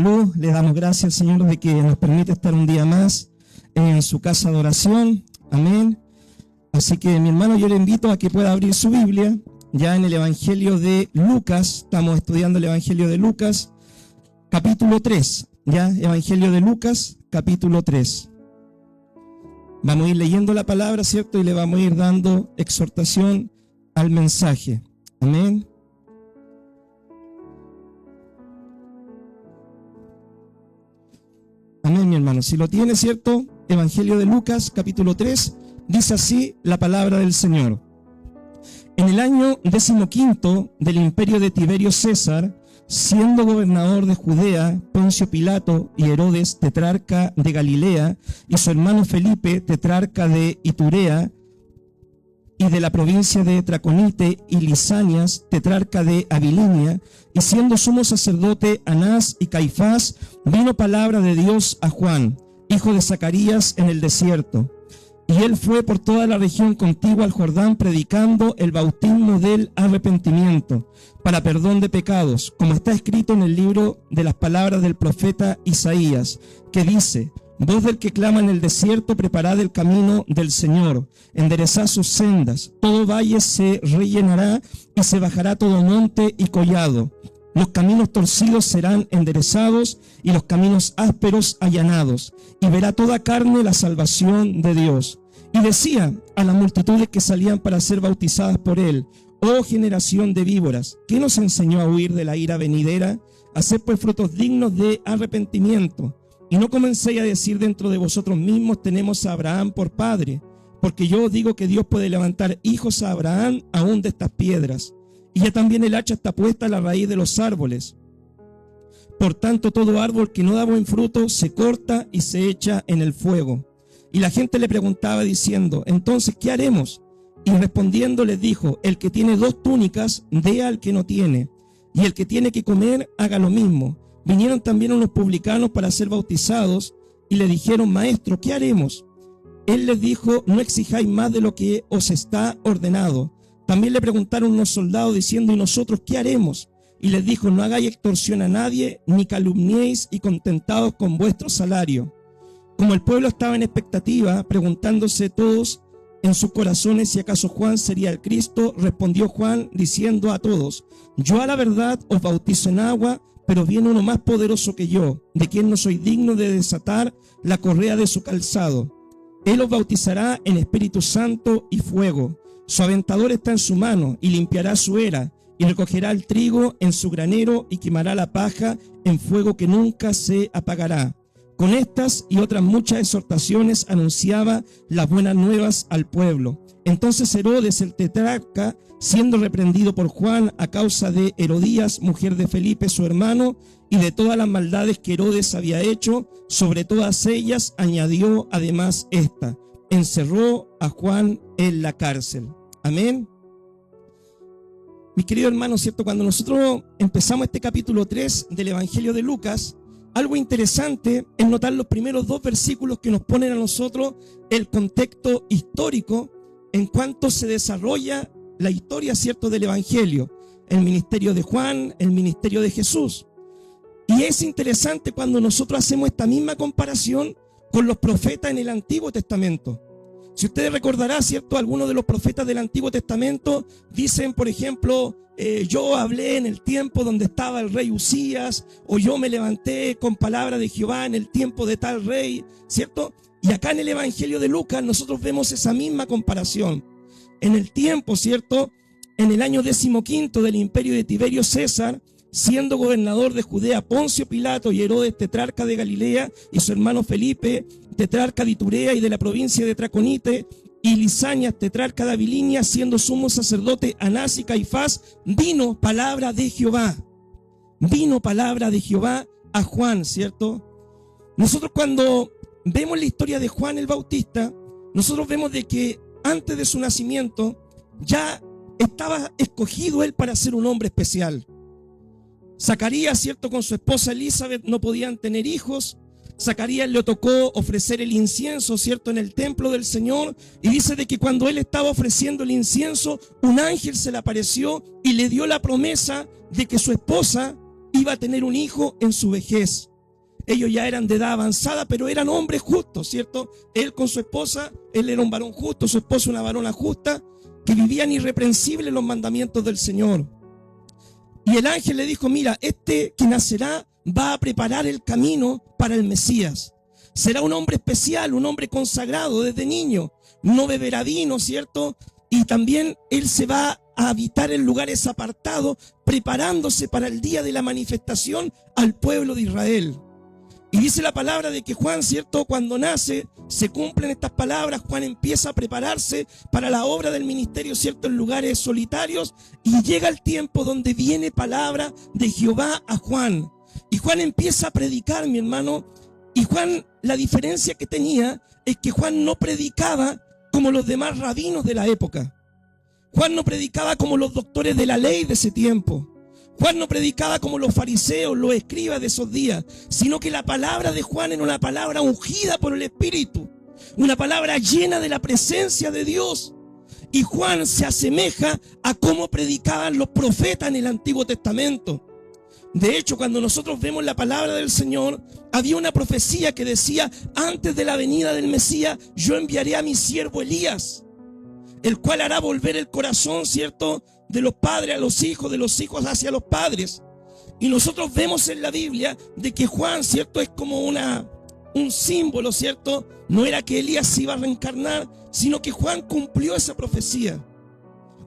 salud. Le damos gracias al Señor de que nos permite estar un día más en su casa de oración. Amén. Así que, mi hermano, yo le invito a que pueda abrir su Biblia ya en el Evangelio de Lucas. Estamos estudiando el Evangelio de Lucas, capítulo 3. Ya, Evangelio de Lucas, capítulo 3. Vamos a ir leyendo la palabra, ¿cierto? Y le vamos a ir dando exhortación al mensaje. Amén. Amén, mi hermano. Si lo tiene, ¿cierto? Evangelio de Lucas, capítulo 3, dice así la palabra del Señor. En el año 15 del imperio de Tiberio César, siendo gobernador de Judea, Poncio Pilato y Herodes, tetrarca de Galilea, y su hermano Felipe, tetrarca de Iturea, y de la provincia de Traconite, y Lisanias, tetrarca de Abilinia, y siendo sumo sacerdote Anás y Caifás, vino palabra de Dios a Juan, hijo de Zacarías, en el desierto. Y él fue por toda la región contigua al Jordán, predicando el bautismo del arrepentimiento para perdón de pecados, como está escrito en el libro de las palabras del profeta Isaías, que dice: voz del que clama en el desierto, preparad el camino del Señor, enderezad sus sendas, todo valle se rellenará y se bajará todo monte y collado. Los caminos torcidos serán enderezados y los caminos ásperos allanados, y verá toda carne la salvación de Dios. Y decía a las multitudes que salían para ser bautizadas por él: oh generación de víboras, ¿qué nos enseñó a huir de la ira venidera? Haced pues frutos dignos de arrepentimiento. Y no comencéis a decir dentro de vosotros mismos: tenemos a Abraham por padre, porque yo os digo que Dios puede levantar hijos a Abraham aún de estas piedras. Y ya también el hacha está puesta a la raíz de los árboles. Por tanto, todo árbol que no da buen fruto se corta y se echa en el fuego. Y la gente le preguntaba diciendo: entonces, ¿qué haremos? Y respondiendo les dijo: el que tiene 2 túnicas, dé al que no tiene, y el que tiene que comer, haga lo mismo. Vinieron también unos publicanos para ser bautizados, y le dijeron: maestro, ¿qué haremos? Él les dijo: no exijáis más de lo que os está ordenado. También le preguntaron unos soldados diciendo: ¿y nosotros qué haremos? Y les dijo: no hagáis extorsión a nadie, ni calumniéis, y contentados con vuestro salario. Como el pueblo estaba en expectativa, preguntándose todos en sus corazones si acaso Juan sería el Cristo, respondió Juan diciendo a todos: yo a la verdad os bautizo en agua, pero viene uno más poderoso que yo, de quien no soy digno de desatar la correa de su calzado. Él os bautizará en Espíritu Santo y fuego. Su aventador está en su mano, y limpiará su era, y recogerá el trigo en su granero, y quemará la paja en fuego que nunca se apagará. Con estas y otras muchas exhortaciones anunciaba las buenas nuevas al pueblo. Entonces Herodes el tetrarca, siendo reprendido por Juan a causa de Herodías, mujer de Felipe su hermano, y de todas las maldades que Herodes había hecho, sobre todas ellas añadió además esta: encerró a Juan en la cárcel. Amén. Mis queridos hermanos, ¿cierto? Cuando nosotros empezamos este capítulo 3 del Evangelio de Lucas, algo interesante es notar los primeros 2 versículos que nos ponen a nosotros el contexto histórico en cuanto se desarrolla la historia, ¿cierto?, del Evangelio, el ministerio de Juan, el ministerio de Jesús. Y es interesante cuando nosotros hacemos esta misma comparación con los profetas en el Antiguo Testamento. Si ustedes recordarán, ¿cierto?, algunos de los profetas del Antiguo Testamento dicen, por ejemplo, yo hablé en el tiempo donde estaba el rey Usías, o yo me levanté con palabra de Jehová en el tiempo de tal rey, ¿cierto? Y acá en el Evangelio de Lucas nosotros vemos esa misma comparación. En el tiempo, ¿cierto?, en el año 15 del imperio de Tiberio César, siendo gobernador de Judea Poncio Pilato y Herodes tetrarca de Galilea, y su hermano Felipe tetrarca de Iturea y de la provincia de Traconite, y Lisanias tetrarca de Abilinia, siendo sumo sacerdote Anás y Caifás, vino palabra de Jehová. Vino palabra de Jehová a Juan, ¿cierto? Nosotros cuando vemos la historia de Juan el Bautista, nosotros vemos de que antes de su nacimiento ya estaba escogido él para ser un hombre especial. Zacarías, ¿cierto?, con su esposa Elizabeth no podían tener hijos. Zacarías le tocó ofrecer el incienso, ¿cierto?, en el templo del Señor, y dice de que cuando él estaba ofreciendo el incienso, un ángel se le apareció y le dio la promesa de que su esposa iba a tener un hijo en su vejez. Ellos ya eran de edad avanzada, pero eran hombres justos, ¿cierto? Él con su esposa, él era un varón justo, su esposa una varona justa, que vivían irreprensibles los mandamientos del Señor. Y el ángel le dijo, mira, este que nacerá va a preparar el camino para el Mesías. Será un hombre especial, un hombre consagrado desde niño. No beberá vino, ¿cierto? Y también él se va a habitar en lugares apartados, preparándose para el día de la manifestación al pueblo de Israel. Y dice la palabra de que Juan, ¿cierto? Cuando nace, se cumplen estas palabras, Juan empieza a prepararse para la obra del ministerio, ¿cierto? En lugares solitarios, y llega el tiempo donde viene palabra de Jehová a Juan. Y Juan empieza a predicar, mi hermano, y Juan, la diferencia que tenía es que Juan no predicaba como los demás rabinos de la época. Juan no predicaba como los doctores de la ley de ese tiempo. Juan no predicaba como los fariseos, los escribas de esos días, sino que la palabra de Juan era una palabra ungida por el Espíritu, una palabra llena de la presencia de Dios. Y Juan se asemeja a cómo predicaban los profetas en el Antiguo Testamento. De hecho, cuando nosotros vemos la palabra del Señor, había una profecía que decía, antes de la venida del Mesías, yo enviaré a mi siervo Elías, el cual hará volver el corazón, ¿cierto?, de los padres a los hijos, de los hijos hacia los padres. Y nosotros vemos en la Biblia de que Juan, ¿cierto?, es como un símbolo, ¿cierto? No era que Elías se iba a reencarnar, sino que Juan cumplió esa profecía.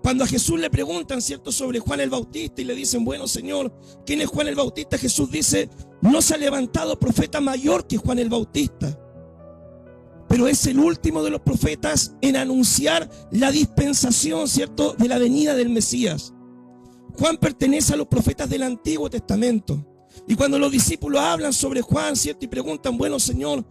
Cuando a Jesús le preguntan, ¿cierto?, sobre Juan el Bautista y le dicen, bueno, Señor, ¿quién es Juan el Bautista? Jesús dice, no se ha levantado profeta mayor que Juan el Bautista, pero es el último de los profetas en anunciar la dispensación, ¿cierto?, de la venida del Mesías. Juan pertenece a los profetas del Antiguo Testamento. Y cuando los discípulos hablan sobre Juan, ¿cierto?, y preguntan, bueno, Señor,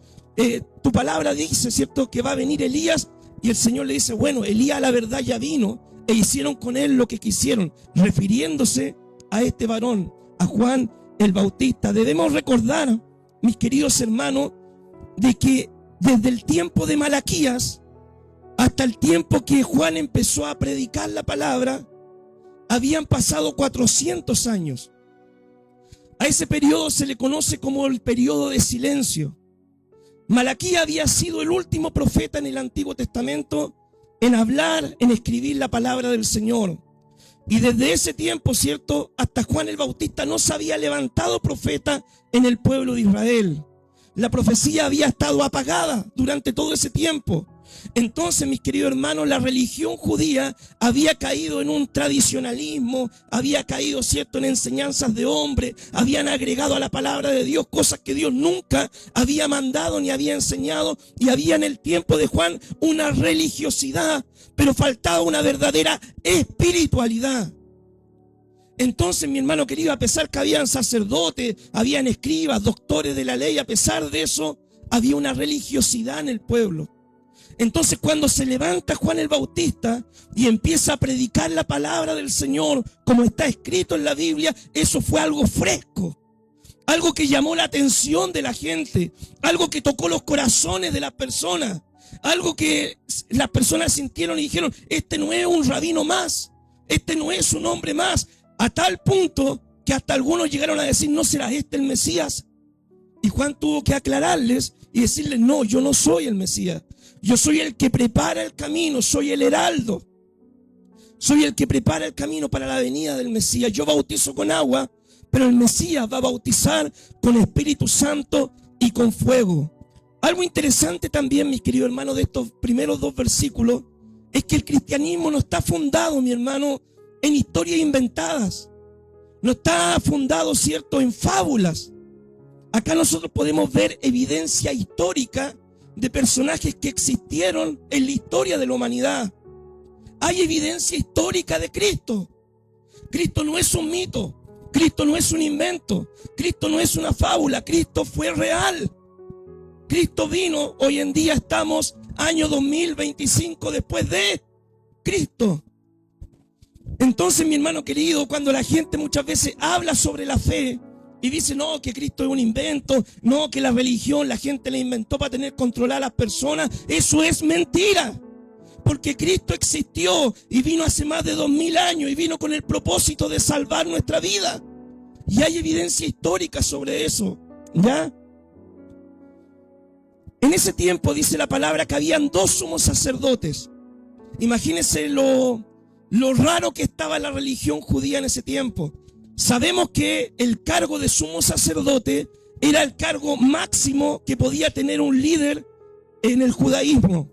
tu palabra dice, ¿cierto?, que va a venir Elías. Y el Señor le dice, bueno, Elías a la verdad ya vino e hicieron con él lo que quisieron, refiriéndose a este varón, a Juan el Bautista. Debemos recordar, mis queridos hermanos, de que desde el tiempo de Malaquías hasta el tiempo que Juan empezó a predicar la palabra, habían pasado 400 años. A ese periodo se le conoce como el periodo de silencio. Malaquías había sido el último profeta en el Antiguo Testamento en hablar, en escribir la palabra del Señor. Y desde ese tiempo, ¿cierto?, hasta Juan el Bautista no se había levantado profeta en el pueblo de Israel. La profecía había estado apagada durante todo ese tiempo. Entonces, mis queridos hermanos, la religión judía había caído en un tradicionalismo, había caído, ¿cierto?, en enseñanzas de hombre, habían agregado a la palabra de Dios cosas que Dios nunca había mandado ni había enseñado, y había en el tiempo de Juan una religiosidad, pero faltaba una verdadera espiritualidad. Entonces, mi hermano querido, a pesar que habían sacerdotes, habían escribas, doctores de la ley, a pesar de eso, había una religiosidad en el pueblo. Entonces, cuando se levanta Juan el Bautista y empieza a predicar la palabra del Señor, como está escrito en la Biblia, eso fue algo fresco, algo que llamó la atención de la gente, algo que tocó los corazones de las personas, algo que las personas sintieron y dijeron, este no es un rabino más, este no es un hombre más, a tal punto que hasta algunos llegaron a decir, ¿no será este el Mesías? Y Juan tuvo que aclararles y decirles, no, yo no soy el Mesías. Yo soy el que prepara el camino, soy el heraldo. Soy el que prepara el camino para la venida del Mesías. Yo bautizo con agua, pero el Mesías va a bautizar con Espíritu Santo y con fuego. Algo interesante también, mis queridos hermanos, de estos primeros dos versículos, es que el cristianismo no está fundado, mi hermano, en historias inventadas. No está fundado, ¿cierto?, en fábulas. Acá nosotros podemos ver evidencia histórica de personajes que existieron en la historia de la humanidad. Hay evidencia histórica de Cristo. Cristo no es un mito. Cristo no es un invento. Cristo no es una fábula. Cristo fue real. Cristo vino. Hoy en día estamos año 2025 después de Cristo. Entonces, mi hermano querido, cuando la gente muchas veces habla sobre la fe y dice, no, que Cristo es un invento, no, que la religión la gente la inventó para tener controlada a las personas, eso es mentira. Porque Cristo existió y vino hace más de 2000 años y vino con el propósito de salvar nuestra vida. Y hay evidencia histórica sobre eso, ¿ya? En ese tiempo dice la palabra que habían 2 sumos sacerdotes. Imagínense lo raro que estaba la religión judía en ese tiempo. Sabemos que el cargo de sumo sacerdote era el cargo máximo que podía tener un líder en el judaísmo.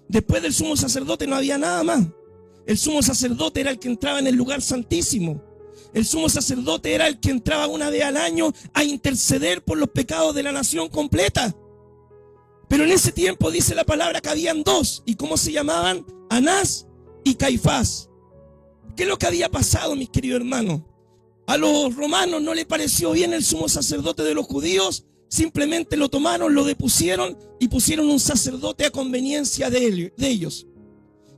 Después del sumo sacerdote no había nada más. El sumo sacerdote era el que entraba en el lugar santísimo. El sumo sacerdote era el que entraba una vez al año a interceder por los pecados de la nación completa. Pero en ese tiempo dice la palabra que habían 2. ¿Y cómo se llamaban? Anás y Caifás. ¿Qué es lo que había pasado, mis queridos hermanos? A los romanos no les pareció bien el sumo sacerdote de los judíos. Simplemente lo tomaron, lo depusieron y pusieron un sacerdote a conveniencia de ellos.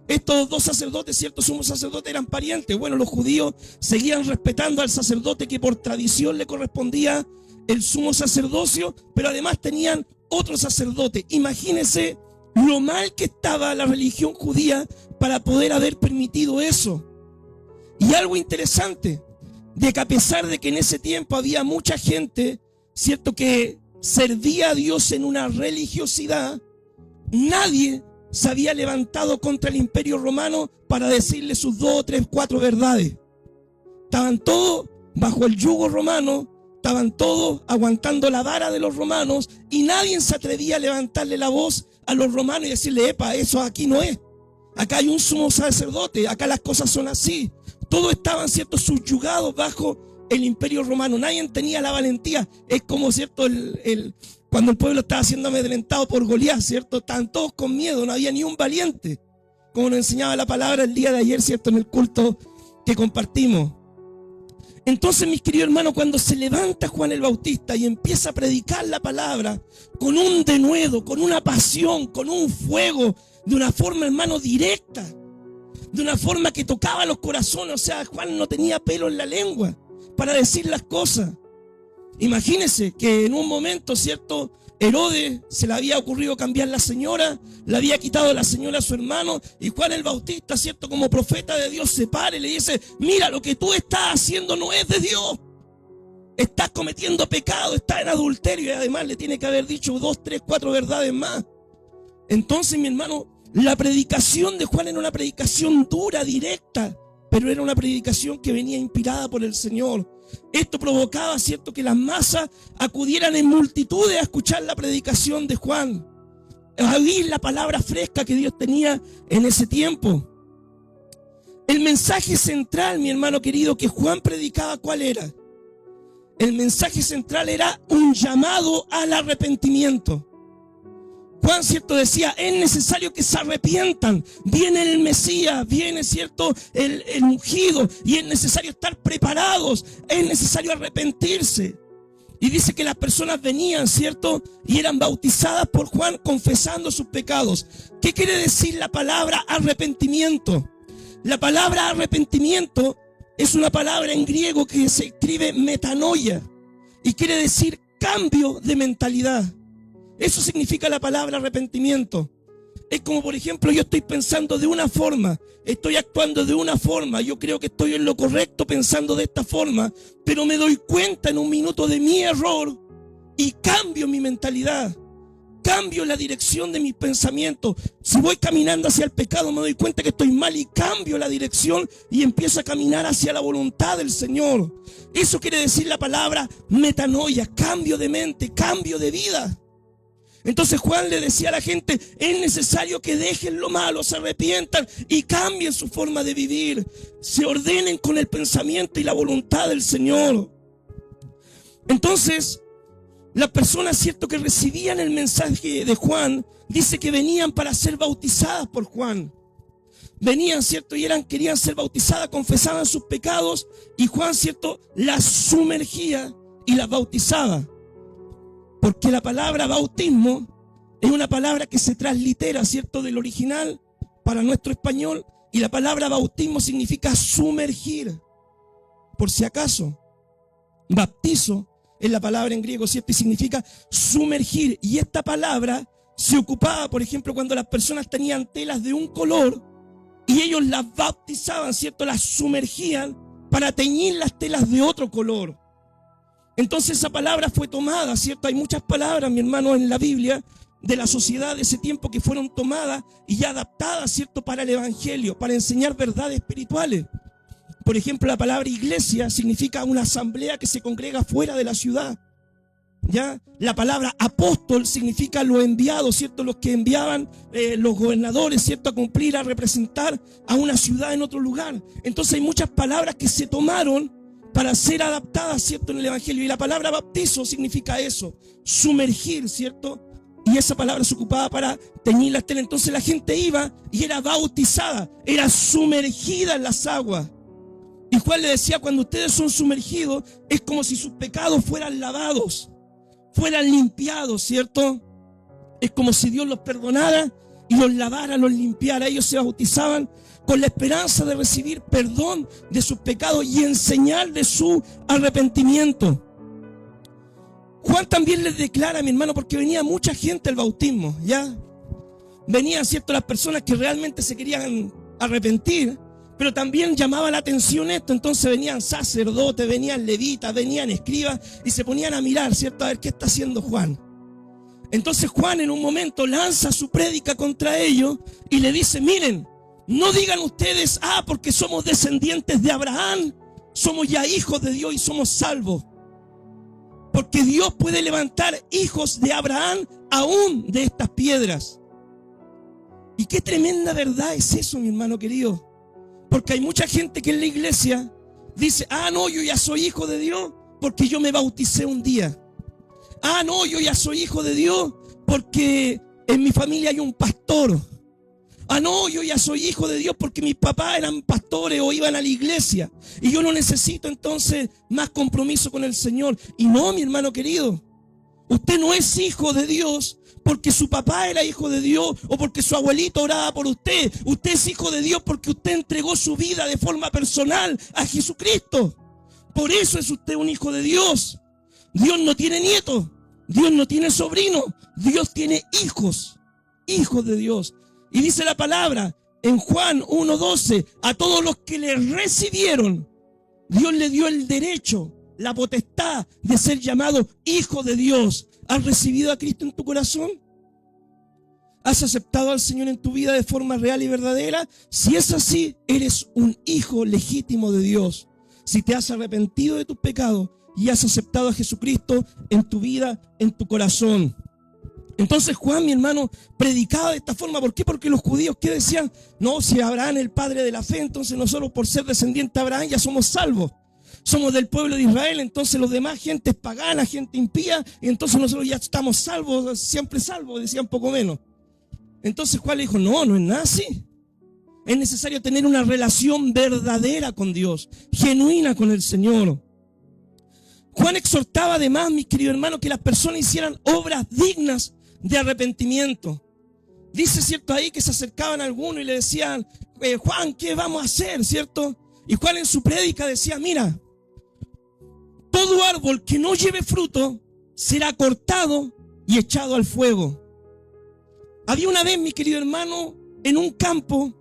Estos 2 sacerdotes, ciertos sumos sacerdotes, eran parientes. Bueno, los judíos seguían respetando al sacerdote que por tradición le correspondía el sumo sacerdocio, pero además tenían otro sacerdote. Imagínense lo mal que estaba la religión judía para poder haber permitido eso. Y algo interesante, de que a pesar de que en ese tiempo había mucha gente, cierto, que servía a Dios en una religiosidad, nadie se había levantado contra el imperio romano para decirle sus 2, 3, 4 verdades. Estaban todos bajo el yugo romano, estaban todos aguantando la vara de los romanos y nadie se atrevía a levantarle la voz a los romanos y decirle: epa, eso aquí no es. Acá hay un sumo sacerdote, acá las cosas son así. Todos estaban, cierto, subyugados bajo el imperio romano. Nadie tenía la valentía. Es como, cierto, cuando el pueblo estaba siendo amedrentado por Goliat, cierto, estaban todos con miedo, no había ni un valiente, como nos enseñaba la palabra el día de ayer, cierto, en el culto que compartimos. Entonces, mis queridos hermanos, cuando se levanta Juan el Bautista y empieza a predicar la palabra con un denuedo, con una pasión, con un fuego, de una forma, hermano, directa, de una forma que tocaba los corazones. O sea, Juan no tenía pelo en la lengua para decir las cosas. Imagínense que en un momento, cierto, Herodes se le había ocurrido cambiar la señora, le había quitado la señora a su hermano, y Juan el Bautista, cierto, como profeta de Dios, se para y le dice: mira, lo que tú estás haciendo no es de Dios. Estás cometiendo pecado, estás en adulterio. Y además le tiene que haber dicho 2, 3, 4 verdades más. Entonces, mi hermano, la predicación de Juan era una predicación dura, directa, pero era una predicación que venía inspirada por el Señor. Esto provocaba, cierto, que las masas acudieran en multitudes a escuchar la predicación de Juan, a oír la palabra fresca que Dios tenía en ese tiempo. El mensaje central, mi hermano querido, que Juan predicaba, ¿cuál era? El mensaje central era un llamado al arrepentimiento. Juan, cierto, decía: es necesario que se arrepientan. Viene el Mesías, viene, cierto, el ungido, y es necesario estar preparados. Es necesario arrepentirse. Y dice que las personas venían, cierto, y eran bautizadas por Juan confesando sus pecados. ¿Qué quiere decir la palabra arrepentimiento? La palabra arrepentimiento es una palabra en griego que se escribe metanoia y quiere decir cambio de mentalidad. Eso significa la palabra arrepentimiento. Es como, por ejemplo, yo estoy pensando de una forma, estoy actuando de una forma, yo creo que estoy en lo correcto pensando de esta forma, pero me doy cuenta en un minuto de mi error y cambio mi mentalidad, cambio la dirección de mis pensamientos. Si voy caminando hacia el pecado, me doy cuenta que estoy mal y cambio la dirección y empiezo a caminar hacia la voluntad del Señor. Eso quiere decir la palabra metanoia, cambio de mente, cambio de vida. Entonces Juan le decía a la gente: es necesario que dejen lo malo, se arrepientan y cambien su forma de vivir, se ordenen con el pensamiento y la voluntad del Señor. Entonces, las personas, cierto, que recibían el mensaje de Juan, dice que venían para ser bautizadas por Juan. Venían, cierto, y querían ser bautizadas, confesaban sus pecados, y Juan, cierto, las sumergía y las bautizaba. Porque la palabra bautismo es una palabra que se translitera, cierto, del original para nuestro español, y la palabra bautismo significa sumergir. Por si acaso, baptizo es la palabra en griego, ¿cierto? Y significa sumergir. Y esta palabra se ocupaba, por ejemplo, cuando las personas tenían telas de un color y ellos las bautizaban, ¿cierto? Las sumergían para teñir las telas de otro color. Entonces esa palabra fue tomada, ¿cierto? Hay muchas palabras, mi hermano, en la Biblia de la sociedad de ese tiempo que fueron tomadas y adaptadas, ¿cierto?, para el evangelio, para enseñar verdades espirituales. Por ejemplo, la palabra iglesia significa una asamblea que se congrega fuera de la ciudad. ¿Ya? La palabra apóstol significa los enviados, ¿cierto? Los que enviaban los gobernadores, ¿cierto? A cumplir, a representar a una ciudad en otro lugar. Entonces hay muchas palabras que se tomaron para ser adaptadas, ¿cierto?, en el evangelio. Y la palabra bautizo significa eso, sumergir, ¿cierto? Y esa palabra se ocupaba para teñir las telas. Entonces la gente iba y era bautizada, era sumergida en las aguas. Y Juan le decía, cuando ustedes son sumergidos, es como si sus pecados fueran lavados, fueran limpiados, ¿cierto? Es como si Dios los perdonara y los lavara, los limpiara. Ellos se bautizaban con la esperanza de recibir perdón de sus pecados y en señal de su arrepentimiento. Juan también les declara, mi hermano, porque venía mucha gente al bautismo, ¿ya? Venían, ¿cierto?, las personas que realmente se querían arrepentir, pero también llamaba la atención esto. Entonces venían sacerdotes, venían levitas, venían escribas y se ponían a mirar, ¿cierto?, a ver qué está haciendo Juan. Entonces Juan en un momento lanza su prédica contra ellos y le dice, miren, no digan ustedes, porque somos descendientes de Abraham, somos ya hijos de Dios y somos salvos. Porque Dios puede levantar hijos de Abraham aún de estas piedras. Y qué tremenda verdad es eso, mi hermano querido. Porque hay mucha gente que en la iglesia dice, no, yo ya soy hijo de Dios porque yo me bauticé un día. No, yo ya soy hijo de Dios porque en mi familia hay un pastor. No, yo ya soy hijo de Dios porque mis papás eran pastores o iban a la iglesia. Y yo no necesito entonces más compromiso con el Señor. Y no, mi hermano querido, usted no es hijo de Dios porque su papá era hijo de Dios o porque su abuelito oraba por usted. Usted es hijo de Dios porque usted entregó su vida de forma personal a Jesucristo. Por eso es usted un hijo de Dios. Dios no tiene nietos, Dios no tiene sobrinos, Dios tiene hijos, hijos de Dios. Y dice la palabra en Juan 1:12, a todos los que le recibieron, Dios le dio el derecho, la potestad de ser llamado hijo de Dios. ¿Has recibido a Cristo en tu corazón? ¿Has aceptado al Señor en tu vida de forma real y verdadera? Si es así, eres un hijo legítimo de Dios. Si te has arrepentido de tus pecados y has aceptado a Jesucristo en tu vida, en tu corazón. Entonces Juan, mi hermano, predicaba de esta forma. ¿Por qué? Porque los judíos, ¿qué decían? No, si Abraham es el padre de la fe, entonces nosotros por ser descendientes de Abraham ya somos salvos. Somos del pueblo de Israel, entonces los demás, gente es pagana, gente impía, y entonces nosotros ya estamos salvos, siempre salvos, decían poco menos. Entonces Juan le dijo, no, no es nada así. Es necesario tener una relación verdadera con Dios, genuina con el Señor. Juan exhortaba además, mis queridos hermanos, que las personas hicieran obras dignas de arrepentimiento. Dice, ¿cierto?, ahí que se acercaban a alguno y le decían, Juan, ¿qué vamos a hacer?, ¿cierto? Y Juan en su prédica decía, mira, todo árbol que no lleve fruto será cortado y echado al fuego. Había una vez, mi querido hermano, en un campo,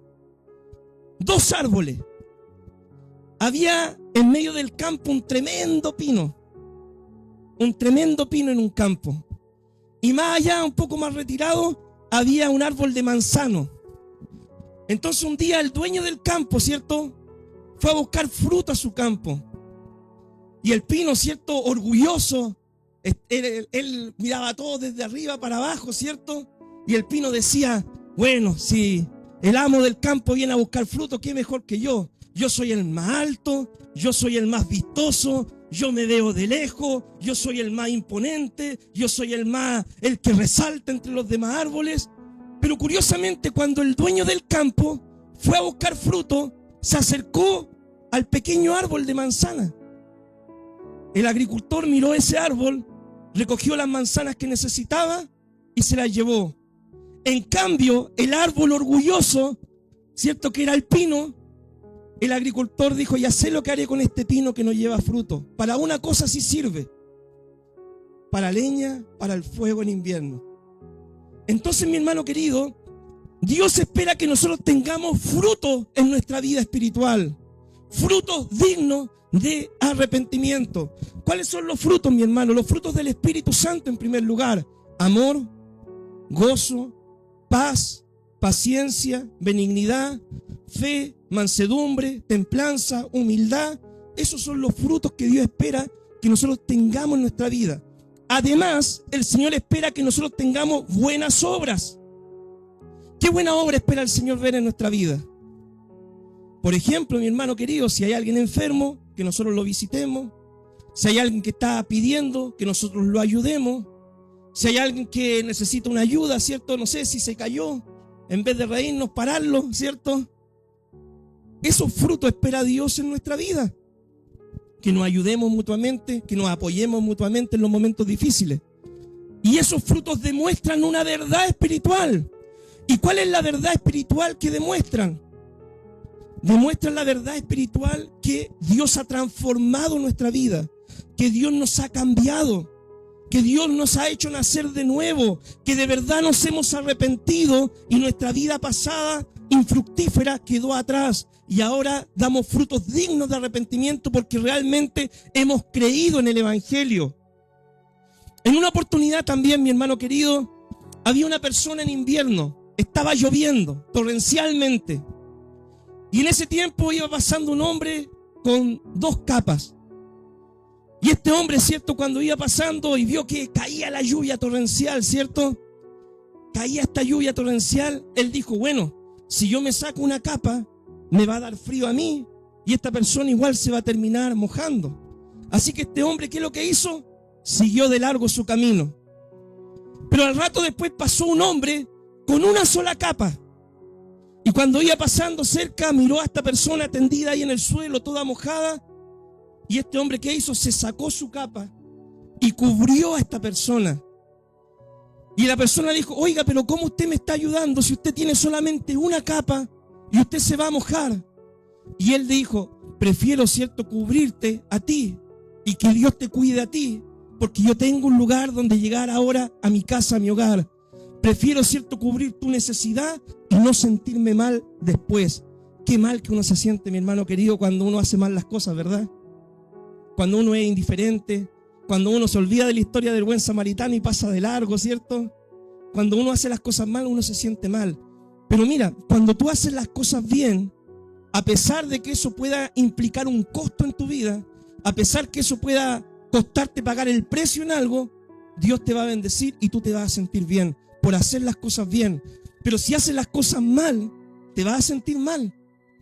dos árboles. Había en medio del campo un tremendo pino en un campo. Y más allá, un poco más retirado, había un árbol de manzano. Entonces un día el dueño del campo, ¿cierto?, fue a buscar fruta a su campo. Y el pino, ¿cierto?, orgulloso, él miraba todo desde arriba para abajo, ¿cierto? Y el pino decía, bueno, si el amo del campo viene a buscar fruto, ¿qué mejor que yo? Yo soy el más alto, yo soy el más vistoso, yo me veo de lejos, yo soy el más imponente, yo soy el que resalta entre los demás árboles. Pero curiosamente, cuando el dueño del campo fue a buscar fruto, se acercó al pequeño árbol de manzana. El agricultor miró ese árbol, recogió las manzanas que necesitaba y se las llevó. En cambio, el árbol orgulloso, ¿cierto?, que era el pino, el agricultor dijo, ya sé lo que haré con este pino que no lleva fruto. Para una cosa sí sirve, para leña, para el fuego en invierno. Entonces, mi hermano querido, Dios espera que nosotros tengamos fruto en nuestra vida espiritual, frutos dignos de arrepentimiento. ¿Cuáles son los frutos, mi hermano? Los frutos del Espíritu Santo, en primer lugar: amor, gozo, paz, paciencia, benignidad, fe, mansedumbre, templanza, humildad. Esos son los frutos que Dios espera que nosotros tengamos en nuestra vida. Además, el Señor espera que nosotros tengamos buenas obras. ¿Qué buena obra espera el Señor ver en nuestra vida? Por ejemplo, mi hermano querido, si hay alguien enfermo, que nosotros lo visitemos. Si hay alguien que está pidiendo, que nosotros lo ayudemos. Si hay alguien que necesita una ayuda, ¿cierto? No sé si se cayó, en vez de reírnos, pararlo, ¿cierto? Esos frutos espera Dios en nuestra vida. Que nos ayudemos mutuamente, que nos apoyemos mutuamente en los momentos difíciles. Y esos frutos demuestran una verdad espiritual. ¿Y cuál es la verdad espiritual que demuestran? Demuestran la verdad espiritual que Dios ha transformado nuestra vida, que Dios nos ha cambiado, que Dios nos ha hecho nacer de nuevo, que de verdad nos hemos arrepentido y nuestra vida pasada infructífera quedó atrás y ahora damos frutos dignos de arrepentimiento porque realmente hemos creído en el Evangelio. En una oportunidad también, mi hermano querido, había una persona en invierno, estaba lloviendo torrencialmente y en ese tiempo iba pasando un hombre con 2 capas. Y este hombre, ¿cierto? Cuando iba pasando y vio que caía la lluvia torrencial, ¿cierto? Caía esta lluvia torrencial, él dijo, bueno, si yo me saco una capa, me va a dar frío a mí y esta persona igual se va a terminar mojando. Así que este hombre, ¿qué es lo que hizo? Siguió de largo su camino. Pero al rato después pasó un hombre con una sola capa. Y cuando iba pasando cerca, miró a esta persona tendida ahí en el suelo, toda mojada. Y este hombre, ¿qué hizo? Se sacó su capa y cubrió a esta persona. Y la persona dijo, oiga, pero ¿cómo usted me está ayudando si usted tiene solamente una capa y usted se va a mojar? Y él dijo, prefiero, ¿cierto?, cubrirte a ti y que Dios te cuide a ti, porque yo tengo un lugar donde llegar ahora a mi casa, a mi hogar. Prefiero, ¿cierto?, cubrir tu necesidad y no sentirme mal después. Qué mal que uno se siente, mi hermano querido, cuando uno hace mal las cosas, ¿verdad? Cuando uno es indiferente, cuando uno se olvida de la historia del buen samaritano y pasa de largo, ¿cierto? Cuando uno hace las cosas mal, uno se siente mal. Pero mira, cuando tú haces las cosas bien, a pesar de que eso pueda implicar un costo en tu vida, a pesar que eso pueda costarte pagar el precio en algo, Dios te va a bendecir y tú te vas a sentir bien por hacer las cosas bien. Pero si haces las cosas mal, te vas a sentir mal.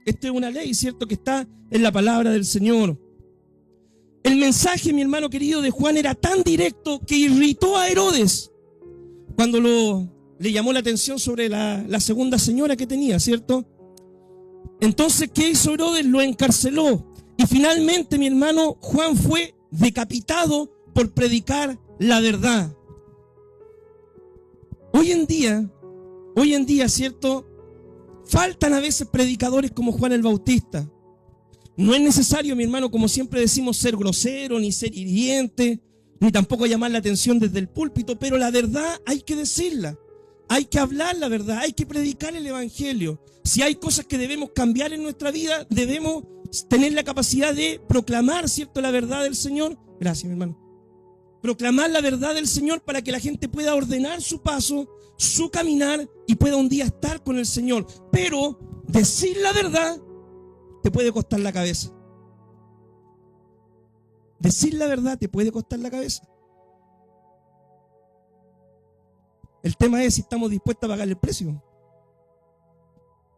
Esto es una ley, ¿cierto?, que está en la palabra del Señor. El mensaje, mi hermano querido, de Juan era tan directo que irritó a Herodes cuando le llamó la atención sobre la segunda señora que tenía, ¿cierto? Entonces, ¿qué hizo Herodes? Lo encarceló. Y finalmente, mi hermano, Juan fue decapitado por predicar la verdad. Hoy en día, ¿cierto?, faltan a veces predicadores como Juan el Bautista. No es necesario, mi hermano, como siempre decimos, ser grosero, ni ser hiriente, ni tampoco llamar la atención desde el púlpito, pero la verdad hay que decirla, hay que hablar la verdad, hay que predicar el Evangelio. Si hay cosas que debemos cambiar en nuestra vida, debemos tener la capacidad de proclamar, ¿cierto?, la verdad del Señor. Gracias, mi hermano. Proclamar la verdad del Señor para que la gente pueda ordenar su paso, su caminar y pueda un día estar con el Señor. Pero decir la verdad te puede costar la cabeza. Decir la verdad te puede costar la cabeza. El tema es si estamos dispuestos a pagar el precio.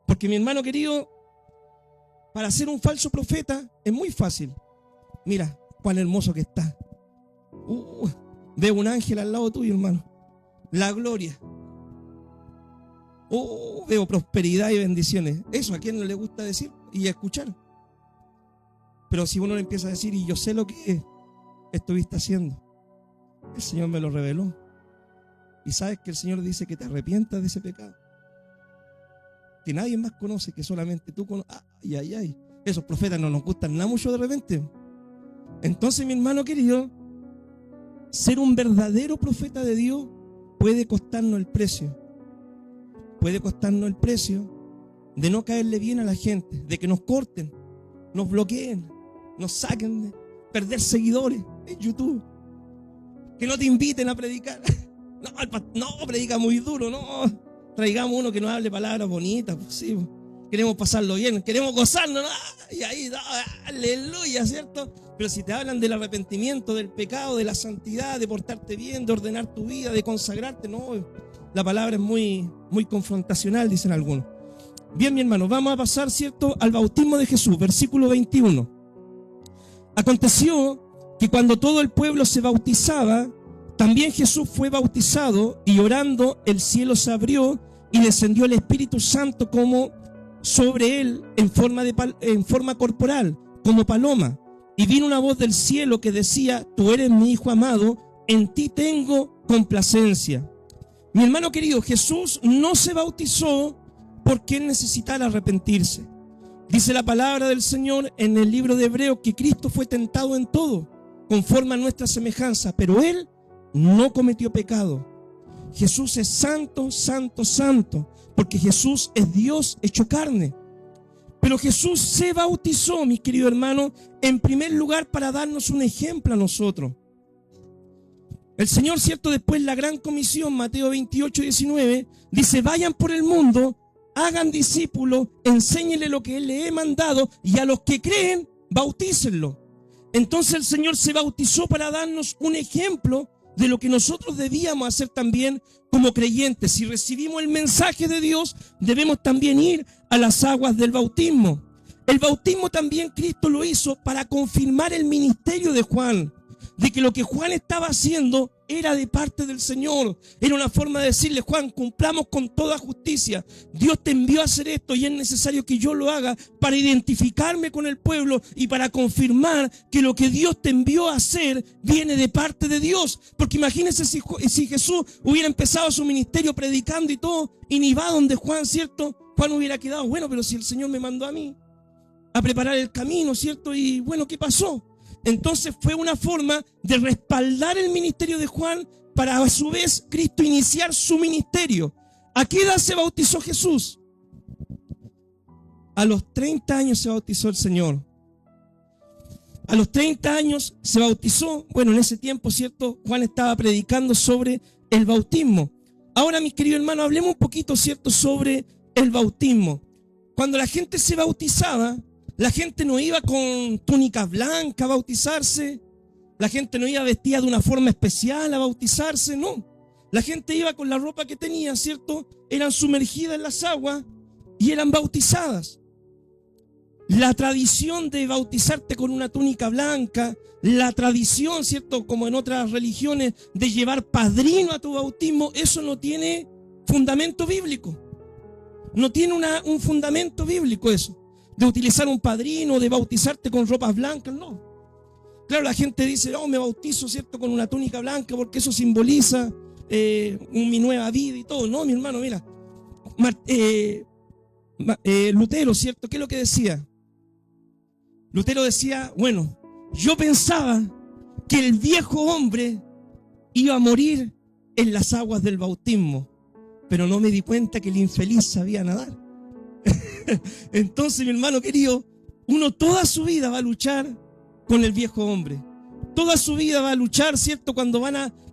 Porque, mi hermano querido, para ser un falso profeta es muy fácil. Mira, cuán hermoso que está. Veo un ángel al lado tuyo, hermano. La gloria. Veo prosperidad y bendiciones. Eso a quien no le gusta decir y escuchar. Pero si uno le empieza a decir, y yo sé lo que estuviste haciendo, el Señor me lo reveló. Y sabes que el Señor dice que te arrepientas de ese pecado, que nadie más conoce, que solamente tú conoces. Ay. Esos profetas no nos gustan nada mucho de repente. Entonces, mi hermano querido, ser un verdadero profeta de Dios puede costarnos el precio. Puede costarnos el precio de no caerle bien a la gente, de que nos corten, nos bloqueen, nos saquen, de perder seguidores en YouTube, que no te inviten a predicar. no, predica muy duro, no. Traigamos uno que nos hable palabras bonitas, pues sí. Queremos pasarlo bien, queremos gozarnos, ¿no? Y ahí, aleluya, ¿cierto? Pero si te hablan del arrepentimiento, del pecado, de la santidad, de portarte bien, de ordenar tu vida, de consagrarte, no. La palabra es muy, muy confrontacional, dicen algunos. Bien, mi hermano, vamos a pasar, ¿cierto?, al bautismo de Jesús, versículo 21. Aconteció que cuando todo el pueblo se bautizaba, también Jesús fue bautizado, y orando el cielo se abrió y descendió el Espíritu Santo como sobre él en forma corporal, como paloma. Y vino una voz del cielo que decía: tú eres mi Hijo amado, en ti tengo complacencia. Mi hermano querido, Jesús no se bautizó porque él necesitara arrepentirse. Dice la palabra del Señor en el libro de Hebreos que Cristo fue tentado en todo, conforme a nuestra semejanza, pero él no cometió pecado. Jesús es santo, santo, santo, porque Jesús es Dios hecho carne. Pero Jesús se bautizó, mis queridos hermanos, en primer lugar para darnos un ejemplo a nosotros. El Señor, cierto, después la gran comisión, Mateo 28, 19, dice: vayan por el mundo, hagan discípulos, enséñenle lo que Él les he mandado, y a los que creen, bautícenlo. Entonces el Señor se bautizó para darnos un ejemplo de lo que nosotros debíamos hacer también como creyentes. Si recibimos el mensaje de Dios, debemos también ir a las aguas del bautismo. El bautismo también Cristo lo hizo para confirmar el ministerio de Juan, de que lo que Juan estaba haciendo era de parte del Señor. Era una forma de decirle: Juan, cumplamos con toda justicia. Dios te envió a hacer esto y es necesario que yo lo haga para identificarme con el pueblo y para confirmar que lo que Dios te envió a hacer viene de parte de Dios. Porque imagínense si Jesús hubiera empezado su ministerio predicando y todo, y ni va donde Juan, ¿cierto? Juan hubiera quedado: bueno, pero si el Señor me mandó a mí a preparar el camino, ¿cierto? Y bueno, ¿qué pasó? Entonces fue una forma de respaldar el ministerio de Juan para a su vez Cristo iniciar su ministerio. ¿A qué edad se bautizó Jesús? A los 30 años se bautizó el Señor. A los 30 años se bautizó. Bueno, en ese tiempo, ¿cierto?, Juan estaba predicando sobre el bautismo. Ahora, mis queridos hermanos, hablemos un poquito, ¿cierto?, sobre el bautismo. Cuando la gente se bautizaba, la gente no iba con túnica blanca a bautizarse. La gente no iba vestida de una forma especial a bautizarse, no. La gente iba con la ropa que tenía, ¿cierto? Eran sumergidas en las aguas y eran bautizadas. La tradición de bautizarte con una túnica blanca, la tradición, ¿cierto?, como en otras religiones, de llevar padrino a tu bautismo, eso no tiene fundamento bíblico. No tiene un fundamento bíblico eso. De utilizar un padrino, de bautizarte con ropas blancas, no. Claro, la gente dice: me bautizo, ¿cierto?, con una túnica blanca porque eso simboliza mi nueva vida y todo. No, mi hermano, mira. Lutero, ¿cierto? ¿Qué es lo que decía? Lutero decía: bueno, yo pensaba que el viejo hombre iba a morir en las aguas del bautismo, pero no me di cuenta que el infeliz sabía nadar. Entonces, mi hermano querido, uno toda su vida va a luchar con el viejo hombre. Toda su vida va a luchar, ¿cierto?, cuando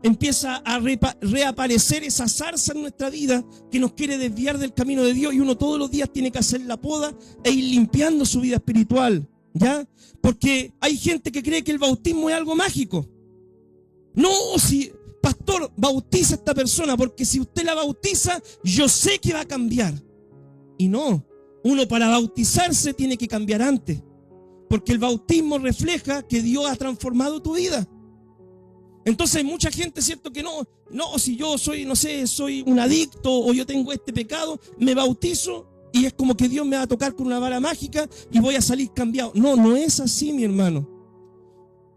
empieza a reaparecer esa zarza en nuestra vida que nos quiere desviar del camino de Dios, y uno todos los días tiene que hacer la poda e ir limpiando su vida espiritual, ¿ya? Porque hay gente que cree que el bautismo es algo mágico. No, si pastor, bautiza a esta persona porque si usted la bautiza, yo sé que va a cambiar. Y no, uno para bautizarse tiene que cambiar antes, porque el bautismo refleja que Dios ha transformado tu vida. Entonces hay mucha gente, ¿cierto?, que no, si yo soy, no sé, soy un adicto o yo tengo este pecado, me bautizo y es como que Dios me va a tocar con una vara mágica y voy a salir cambiado. No, no es así, mi hermano.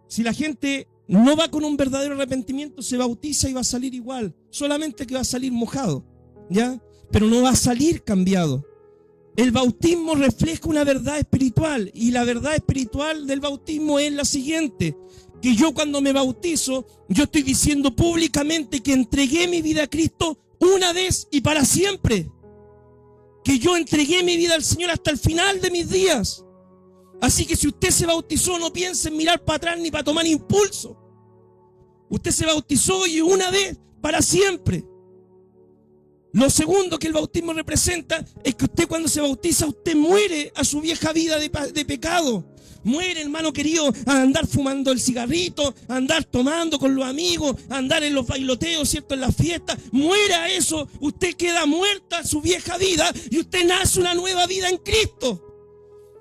Si la gente no va con un verdadero arrepentimiento, se bautiza y va a salir igual, solamente que va a salir mojado, ¿ya? Pero no va a salir cambiado. El bautismo refleja una verdad espiritual, y la verdad espiritual del bautismo es la siguiente: que yo cuando me bautizo, yo estoy diciendo públicamente que entregué mi vida a Cristo una vez y para siempre. Que yo entregué mi vida al Señor hasta el final de mis días. Así que si usted se bautizó, no piense en mirar para atrás ni para tomar impulso. Usted se bautizó y una vez para siempre. Lo segundo que el bautismo representa es que usted, cuando se bautiza, usted muere a su vieja vida de pecado. Muere, hermano querido, a andar fumando el cigarrito, a andar tomando con los amigos, a andar en los bailoteos, ¿cierto?, en las fiestas. Muere a eso, usted queda muerta a su vieja vida y usted nace una nueva vida en Cristo.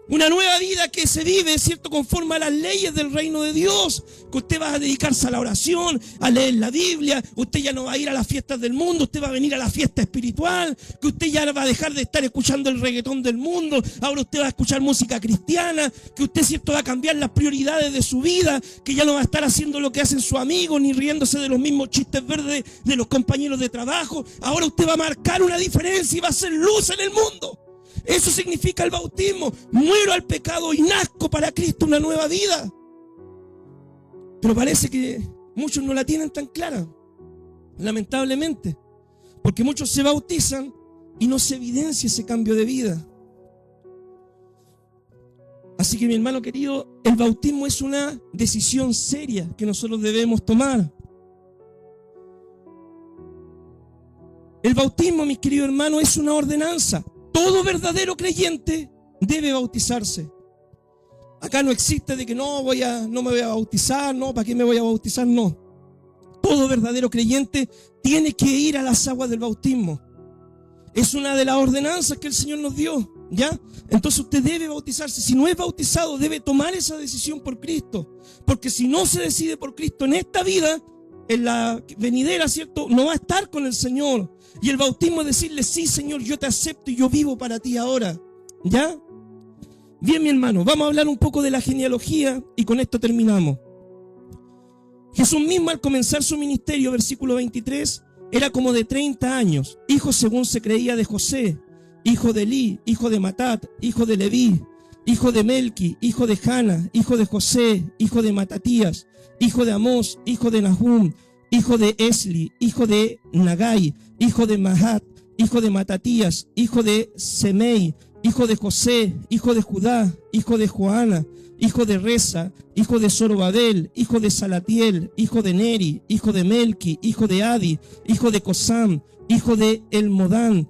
Una nueva vida que se vive, ¿cierto?, conforme a las leyes del reino de Dios. Que usted va a dedicarse a la oración, a leer la Biblia. Usted ya no va a ir a las fiestas del mundo, usted va a venir a la fiesta espiritual. Que usted ya va a dejar de estar escuchando el reggaetón del mundo. Ahora usted va a escuchar música cristiana. Que usted, ¿cierto?, va a cambiar las prioridades de su vida. Que ya no va a estar haciendo lo que hacen sus amigos, ni riéndose de los mismos chistes verdes de los compañeros de trabajo. Ahora usted va a marcar una diferencia y va a ser luz en el mundo. Eso significa el bautismo. Muero al pecado y nazco para Cristo, una nueva vida. Pero parece que muchos no la tienen tan clara, lamentablemente, porque muchos se bautizan y no se evidencia ese cambio de vida. Así que, mi hermano querido, el bautismo es una decisión seria que nosotros debemos tomar. El bautismo, mis queridos hermanos, es una ordenanza. Todo verdadero creyente debe bautizarse. Acá no existe de que no me voy a bautizar, no, ¿para qué me voy a bautizar? No. Todo verdadero creyente tiene que ir a las aguas del bautismo. Es una de las ordenanzas que el Señor nos dio, ¿ya? Entonces usted debe bautizarse. Si no es bautizado, debe tomar esa decisión por Cristo. Porque si no se decide por Cristo en esta vida, en la venidera, ¿cierto?, no va a estar con el Señor. Y el bautismo es decirle: sí, Señor, yo te acepto y yo vivo para ti ahora. ¿Ya? Bien, mi hermano, vamos a hablar un poco de la genealogía y con esto terminamos. Jesús mismo, al comenzar su ministerio, versículo 23, era como de 30 años, hijo, según se creía, de José, hijo de Elí, hijo de Matat, hijo de Leví, hijo de Melqui, hijo de Jana, hijo de José, hijo de Matatías, hijo de Amós, hijo de Nahum, hijo de Esli, hijo de Nagai, hijo de Mahat, hijo de Matatías, hijo de Semei, hijo de José, hijo de Judá, hijo de Joana, hijo de Reza, hijo de Zorobabel, hijo de Salatiel, hijo de Neri, hijo de Melqui, hijo de Adi, hijo de Cosam, hijo de Elmodán,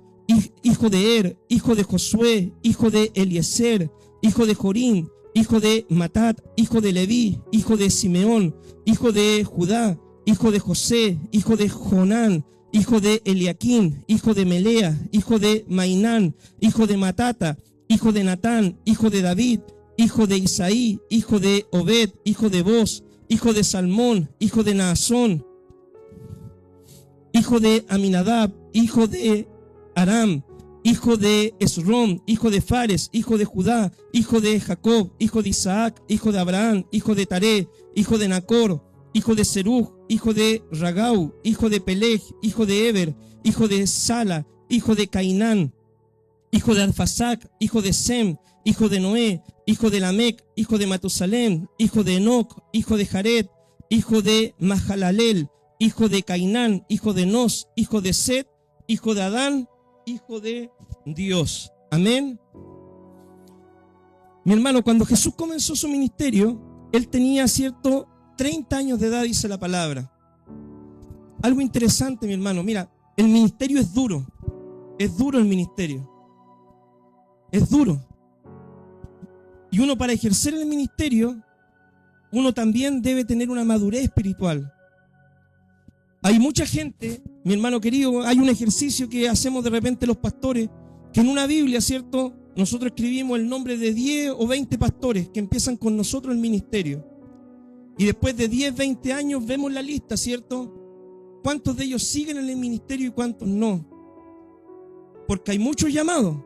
hijo de Er, hijo de Josué, hijo de Eliezer, hijo de Jorín, hijo de Matat, hijo de Leví, hijo de Simeón, hijo de Judá, hijo de José, hijo de Jonán, hijo de Eliaquín, hijo de Melea, hijo de Mainán, hijo de Matata, hijo de Natán, hijo de David, hijo de Isaí, hijo de Obed, hijo de Boz, hijo de Salmón, hijo de Naasón, hijo de Aminadab, hijo de Aram, hijo de Esrom, hijo de Fares, hijo de Judá, hijo de Jacob, hijo de Isaac, hijo de Abraham, hijo de Taré, hijo de Nacor, hijo de Serug, hijo de Ragau, hijo de Peleg, hijo de Eber, hijo de Sala, hijo de Cainán, hijo de Arfasac, hijo de Sem, hijo de Noé, hijo de Lamec, hijo de Matusalem, hijo de Enoc, hijo de Jared, hijo de Mahalalel, hijo de Cainán, hijo de Nos, hijo de Set, hijo de Adán, hijo de Dios. Amén. Mi hermano, cuando Jesús comenzó su ministerio, él tenía, ¿cierto?, 30 años de edad, dice la palabra. Algo interesante, mi hermano. Mira, el ministerio es duro. Es duro el ministerio. Es duro. Y uno, para ejercer el ministerio, uno también debe tener una madurez espiritual. Hay mucha gente, mi hermano querido, hay un ejercicio que hacemos de repente los pastores, que en una Biblia, ¿cierto?, nosotros escribimos el nombre de 10 o 20 pastores que empiezan con nosotros el ministerio. Y después de 10, 20 años vemos la lista, ¿cierto? ¿Cuántos de ellos siguen en el ministerio y cuántos no? Porque hay muchos llamados,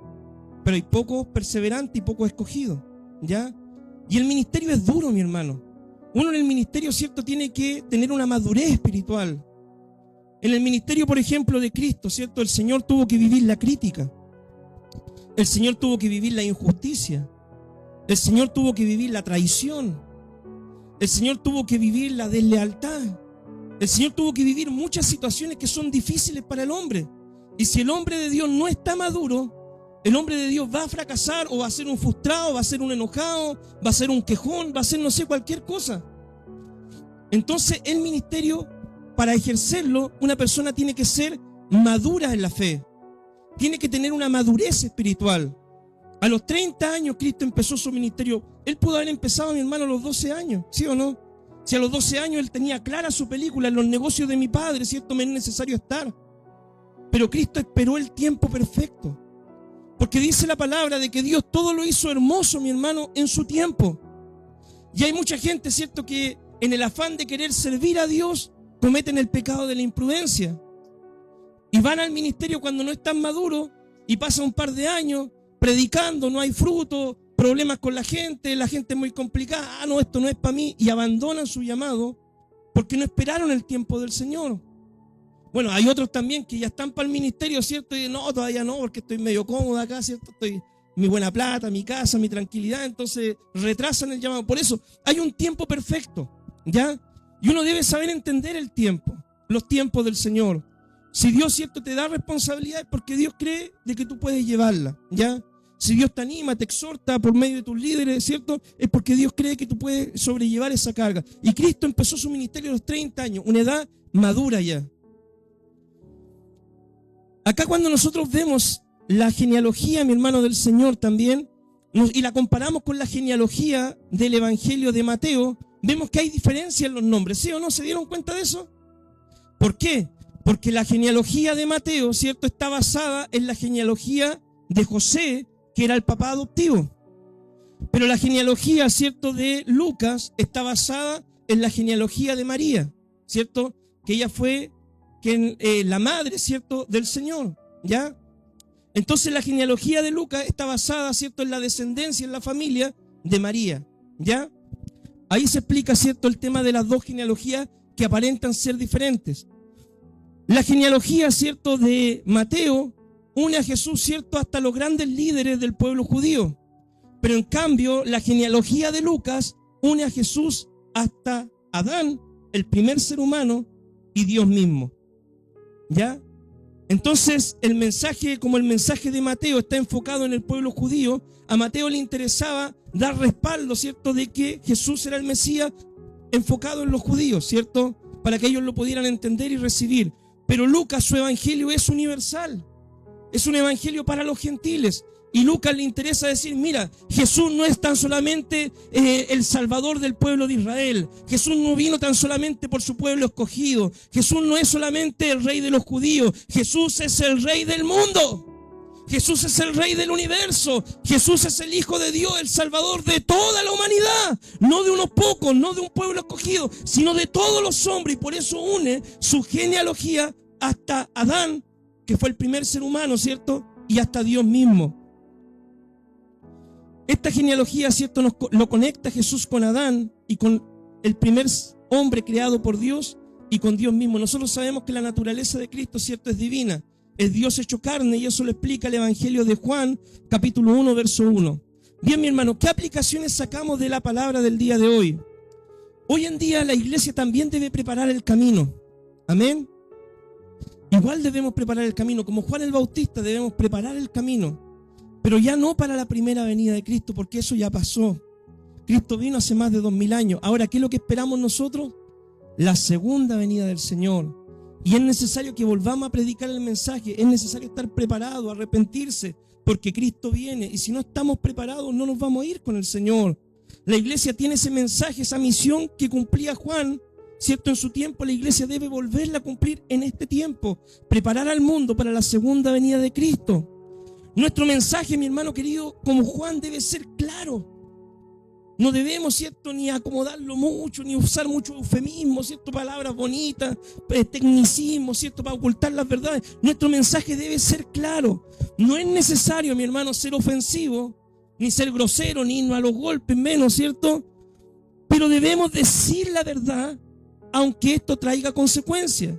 pero hay pocos perseverantes y pocos escogidos, ¿ya? Y el ministerio es duro, mi hermano. Uno en el ministerio, ¿cierto?, tiene que tener una madurez espiritual. En el ministerio, por ejemplo, de Cristo, ¿cierto?, el Señor tuvo que vivir la crítica. El Señor tuvo que vivir la injusticia. El Señor tuvo que vivir la traición. El Señor tuvo que vivir la deslealtad. El Señor tuvo que vivir muchas situaciones que son difíciles para el hombre. Y si el hombre de Dios no está maduro, el hombre de Dios va a fracasar, o va a ser un frustrado, va a ser un enojado, va a ser un quejón, va a ser no sé, cualquier cosa. Entonces el ministerio para ejercerlo, una persona tiene que ser madura en la fe. Tiene que tener una madurez espiritual. A los 30 años Cristo empezó su ministerio. Él pudo haber empezado, mi hermano, a los 12 años, ¿sí o no? Si a los 12 años él tenía clara su película, en los negocios de mi Padre, ¿cierto? Me es necesario estar. Pero Cristo esperó el tiempo perfecto. Porque dice la palabra de que Dios todo lo hizo hermoso, mi hermano, en su tiempo. Y hay mucha gente, ¿cierto?, que en el afán de querer servir a Dios cometen el pecado de la imprudencia. Y van al ministerio cuando no están maduros y pasa un par de años predicando, no hay fruto, problemas con la gente es muy complicada, no, esto no es para mí, y abandonan su llamado porque no esperaron el tiempo del Señor. Bueno, hay otros también que ya están para el ministerio, ¿cierto? Y no, todavía no, porque estoy medio cómodo acá, ¿cierto? Estoy mi buena plata, mi casa, mi tranquilidad, entonces retrasan el llamado. Por eso hay un tiempo perfecto, ¿ya? Y uno debe saber entender el tiempo, los tiempos del Señor. Si Dios, ¿cierto?, te da responsabilidad es porque Dios cree de que tú puedes llevarla, ¿ya? Si Dios te anima, te exhorta por medio de tus líderes, ¿cierto?, es porque Dios cree que tú puedes sobrellevar esa carga. Y Cristo empezó su ministerio a los 30 años, una edad madura ya. Acá cuando nosotros vemos la genealogía, mi hermano, del Señor también, y la comparamos con la genealogía del Evangelio de Mateo, vemos que hay diferencia en los nombres, ¿sí o no? ¿Se dieron cuenta de eso? ¿Por qué? Porque la genealogía de Mateo, ¿cierto?, está basada en la genealogía de José, que era el papá adoptivo. Pero la genealogía, ¿cierto?, de Lucas está basada en la genealogía de María, ¿cierto?, que ella fue la madre, ¿cierto?, del Señor, ¿ya? Entonces la genealogía de Lucas está basada, ¿cierto?, en la descendencia, en la familia de María, ¿ya? Ahí se explica, ¿cierto?, el tema de las dos genealogías que aparentan ser diferentes. La genealogía, ¿cierto?, de Mateo une a Jesús, ¿cierto?, hasta los grandes líderes del pueblo judío. Pero en cambio, la genealogía de Lucas une a Jesús hasta Adán, el primer ser humano, y Dios mismo, ¿ya? Entonces, el mensaje, como el mensaje de Mateo está enfocado en el pueblo judío, a Mateo le interesaba dar respaldo, ¿cierto?, de que Jesús era el Mesías enfocado en los judíos, ¿cierto?, para que ellos lo pudieran entender y recibir. Pero Lucas, su evangelio es universal, es un evangelio para los gentiles. Y Lucas le interesa decir, mira, Jesús no es tan solamente el salvador del pueblo de Israel. Jesús no vino tan solamente por su pueblo escogido. Jesús no es solamente el rey de los judíos. Jesús es el rey del mundo. Jesús es el rey del universo. Jesús es el Hijo de Dios, el salvador de toda la humanidad. No de unos pocos, no de un pueblo escogido, sino de todos los hombres. Y por eso une su genealogía hasta Adán, que fue el primer ser humano, ¿cierto? Y hasta Dios mismo. Esta genealogía, ¿cierto?, lo conecta Jesús con Adán y con el primer hombre creado por Dios y con Dios mismo. Nosotros sabemos que la naturaleza de Cristo, ¿cierto?, es divina. Es Dios hecho carne y eso lo explica el Evangelio de Juan, capítulo 1, verso 1. Bien, mi hermano, ¿qué aplicaciones sacamos de la palabra del día de hoy? Hoy en día la iglesia también debe preparar el camino. Amén. Igual debemos preparar el camino. Como Juan el Bautista debemos preparar el camino. Pero ya no para la primera venida de Cristo, porque eso ya pasó. Cristo vino hace más de 2000 años. Ahora, ¿qué es lo que esperamos nosotros? La segunda venida del Señor. Y es necesario que volvamos a predicar el mensaje. Es necesario estar preparados, arrepentirse, porque Cristo viene. Y si no estamos preparados, no nos vamos a ir con el Señor. La iglesia tiene ese mensaje, esa misión que cumplía Juan, ¿cierto? En su tiempo la iglesia debe volverla a cumplir en este tiempo. Preparar al mundo para la segunda venida de Cristo. Nuestro mensaje, mi hermano querido, como Juan, debe ser claro. No debemos, ¿cierto?, ni acomodarlo mucho, ni usar mucho eufemismo, ¿cierto?, palabras bonitas, tecnicismo, ¿cierto?, para ocultar las verdades. Nuestro mensaje debe ser claro. No es necesario, mi hermano, ser ofensivo, ni ser grosero, ni irnos a los golpes, menos, ¿cierto? Pero debemos decir la verdad, aunque esto traiga consecuencias.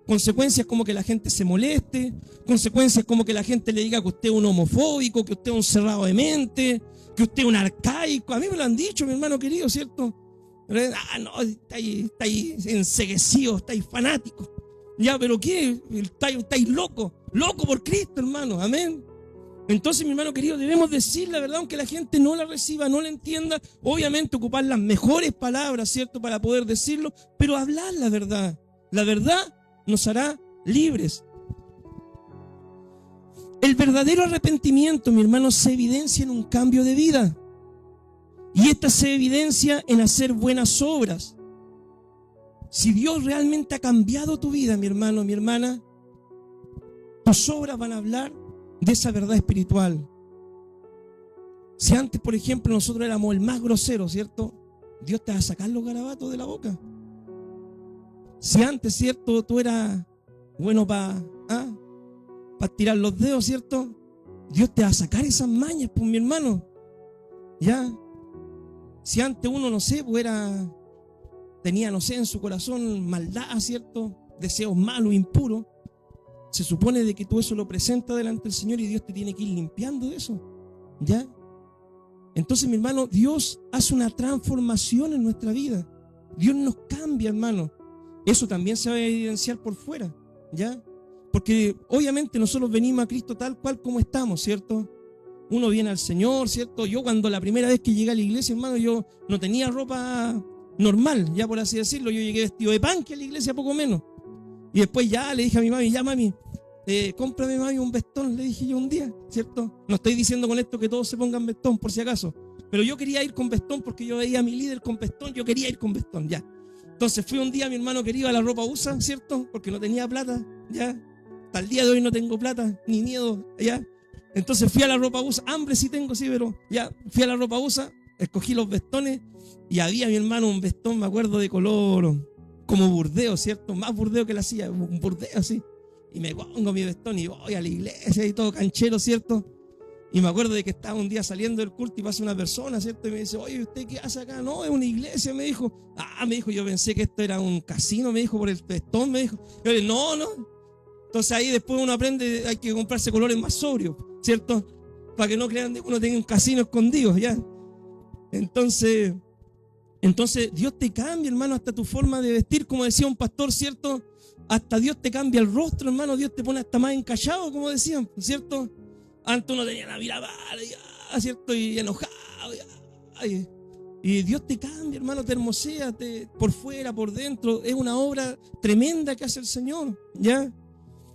Consecuencias como que la gente se moleste, consecuencias como que la gente le diga que usted es un homofóbico, que usted es un cerrado de mente, que usted es un arcaico. A mí me lo han dicho, mi hermano querido, ¿cierto? No, estáis enceguecidos, estáis fanáticos. Ya, pero ¿qué? Estáis locos por Cristo, hermano, amén. Entonces, mi hermano querido, debemos decir la verdad, aunque la gente no la reciba, no la entienda. Obviamente ocupar las mejores palabras, ¿cierto?, para poder decirlo, pero hablar la verdad. La verdad nos hará libres. El verdadero arrepentimiento, mi hermano, se evidencia en un cambio de vida. Y esta se evidencia en hacer buenas obras. Si Dios realmente ha cambiado tu vida, mi hermano, mi hermana, tus obras van a hablar de esa verdad espiritual. Si antes, por ejemplo, nosotros éramos el más grosero, ¿cierto? Dios te va a sacar los garabatos de la boca. Si antes, ¿cierto? Tú eras bueno para tirar los dedos, ¿cierto? Dios te va a sacar esas mañas, pues, mi hermano. ¿Ya? Si antes uno, no sé, pues tenía, no sé, en su corazón maldad, ¿cierto? Deseos malos, impuros. Se supone de que tú eso lo presentas delante del Señor y Dios te tiene que ir limpiando de eso. ¿Ya? Entonces, mi hermano, Dios hace una transformación en nuestra vida. Dios nos cambia, hermano. Eso también se va a evidenciar por fuera, ¿ya? Porque obviamente nosotros venimos a Cristo tal cual como estamos, ¿cierto? Uno viene al Señor, ¿cierto? Yo cuando la primera vez que llegué a la iglesia, hermano, yo no tenía ropa normal, ya por así decirlo. Yo llegué vestido de panque a la iglesia, poco menos. Y después ya le dije a mi mami, ya mami, cómprame, mami, un vestón, le dije yo un día, ¿cierto? No estoy diciendo con esto que todos se pongan vestón, por si acaso. Pero yo quería ir con vestón porque yo veía a mi líder con vestón, yo quería ir con vestón, ya. Entonces fui un día, mi hermano querido, a la ropa USA, ¿cierto? Porque no tenía plata, ya. Hasta el día de hoy no tengo plata, ni miedo, ya. Entonces fui a la ropa USA, hambre sí tengo, sí, pero ya. Fui a la ropa USA, escogí los vestones y había, mi hermano, un vestón, me acuerdo, de color como burdeo, ¿cierto? Más burdeo que la silla, un burdeo así. Y me pongo mi vestón y voy a la iglesia y todo canchero, ¿cierto? Y me acuerdo de que estaba un día saliendo del culto y pasa una persona, ¿cierto? Y me dice, oye, ¿usted qué hace acá? No, es una iglesia, me dijo. Me dijo, yo pensé que esto era un casino, me dijo, por el vestón, me dijo. Yo le dije, no. Entonces ahí después uno aprende, hay que comprarse colores más sobrios, ¿cierto? Para que no crean que uno tenga un casino escondido, ¿ya? Entonces Dios te cambia, hermano, hasta tu forma de vestir, como decía un pastor, ¿cierto? Hasta Dios te cambia el rostro, hermano. Dios te pone hasta más encallado, como decían, ¿cierto? Antes uno tenía la mirada mala, ¿cierto? Y enojado, y Dios te cambia, hermano, te hermosea, por fuera, por dentro. Es una obra tremenda que hace el Señor, ¿ya?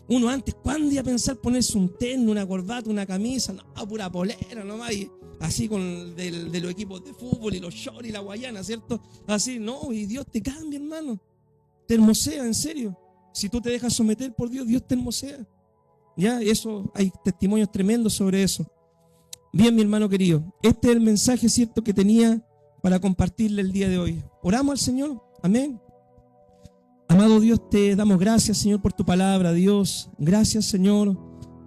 Uno antes, ¿cuándo iba a pensar ponerse un terno, una corbata, una camisa? No, pura polera nomás, y así con de los equipos de fútbol y los shorts y la guayana, ¿cierto? Así, no, y Dios te cambia, hermano. Te hermosea, en serio. Si tú te dejas someter por Dios, Dios te hermosea. Ya, eso, hay testimonios tremendos sobre eso. Bien, mi hermano querido, este es el mensaje, ¿cierto?, que tenía para compartirle el día de hoy. Oramos al Señor, amén. Amado Dios, te damos gracias, Señor, por tu palabra, Dios. Gracias, Señor,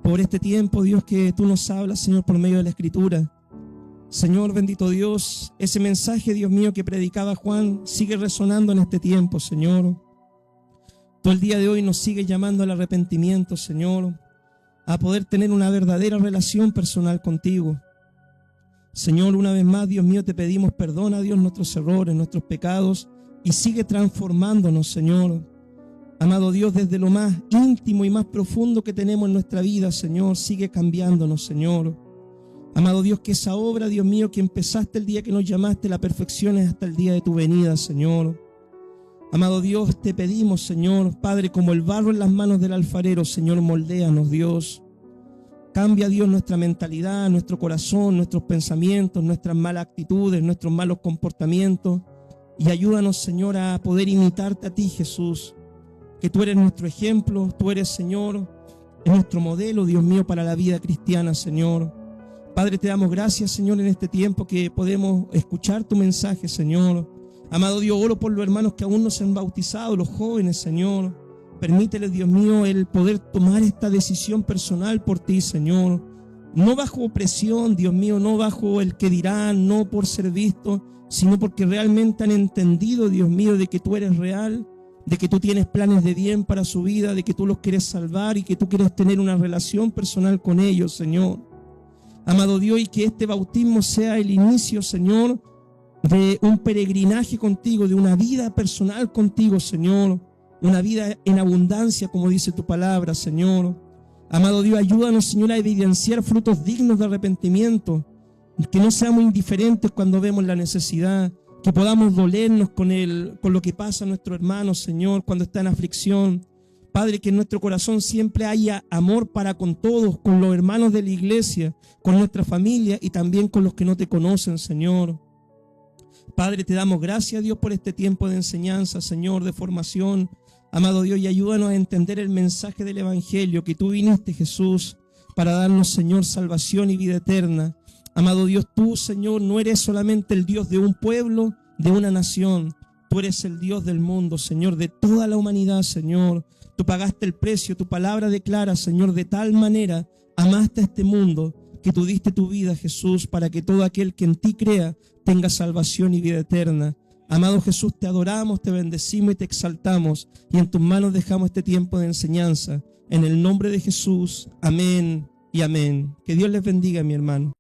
por este tiempo, Dios, que tú nos hablas, Señor, por medio de la Escritura. Señor, bendito Dios, ese mensaje, Dios mío, que predicaba Juan sigue resonando en este tiempo, Señor. Todo el día de hoy nos sigue llamando al arrepentimiento, Señor, a poder tener una verdadera relación personal contigo. Señor, una vez más, Dios mío, te pedimos perdona, Dios, nuestros errores, nuestros pecados, y sigue transformándonos, Señor. Amado Dios, desde lo más íntimo y más profundo que tenemos en nuestra vida, Señor, sigue cambiándonos, Señor. Amado Dios, que esa obra, Dios mío, que empezaste el día que nos llamaste, la perfecciones hasta el día de tu venida, Señor. Amado Dios, te pedimos, Señor, Padre, como el barro en las manos del alfarero, Señor, moldéanos, Dios. Cambia, Dios, nuestra mentalidad, nuestro corazón, nuestros pensamientos, nuestras malas actitudes, nuestros malos comportamientos. Y ayúdanos, Señor, a poder imitarte a ti, Jesús. Que tú eres nuestro ejemplo, tú eres, Señor, nuestro modelo, Dios mío, para la vida cristiana, Señor. Padre, te damos gracias, Señor, en este tiempo que podemos escuchar tu mensaje, Señor. Amado Dios, oro por los hermanos que aún no se han bautizado, los jóvenes, Señor. Permíteles, Dios mío, el poder tomar esta decisión personal por ti, Señor. No bajo presión, Dios mío, no bajo el que dirán, no por ser visto, sino porque realmente han entendido, Dios mío, de que tú eres real, de que tú tienes planes de bien para su vida, de que tú los quieres salvar y que tú quieres tener una relación personal con ellos, Señor. Amado Dios, y que este bautismo sea el inicio, Señor, de un peregrinaje contigo, de una vida personal contigo, Señor, una vida en abundancia, como dice tu palabra, Señor. Amado Dios, ayúdanos, Señor, a evidenciar frutos dignos de arrepentimiento, que no seamos indiferentes cuando vemos la necesidad, que podamos dolernos con lo que pasa a nuestro hermano, Señor, cuando está en aflicción. Padre, que en nuestro corazón siempre haya amor para con todos, con los hermanos de la iglesia, con nuestra familia y también con los que no te conocen, Señor. Padre, te damos gracias, Dios, por este tiempo de enseñanza, Señor, de formación. Amado Dios, y ayúdanos a entender el mensaje del Evangelio, que tú viniste, Jesús, para darnos, Señor, salvación y vida eterna. Amado Dios, tú, Señor, no eres solamente el Dios de un pueblo, de una nación. Tú eres el Dios del mundo, Señor, de toda la humanidad, Señor. Tú pagaste el precio, tu palabra declara, Señor, de tal manera amaste a este mundo que tú diste tu vida, Jesús, para que todo aquel que en ti crea tenga salvación y vida eterna. Amado Jesús, te adoramos, te bendecimos y te exaltamos, y en tus manos dejamos este tiempo de enseñanza. En el nombre de Jesús, amén y amén. Que Dios les bendiga, mi hermano.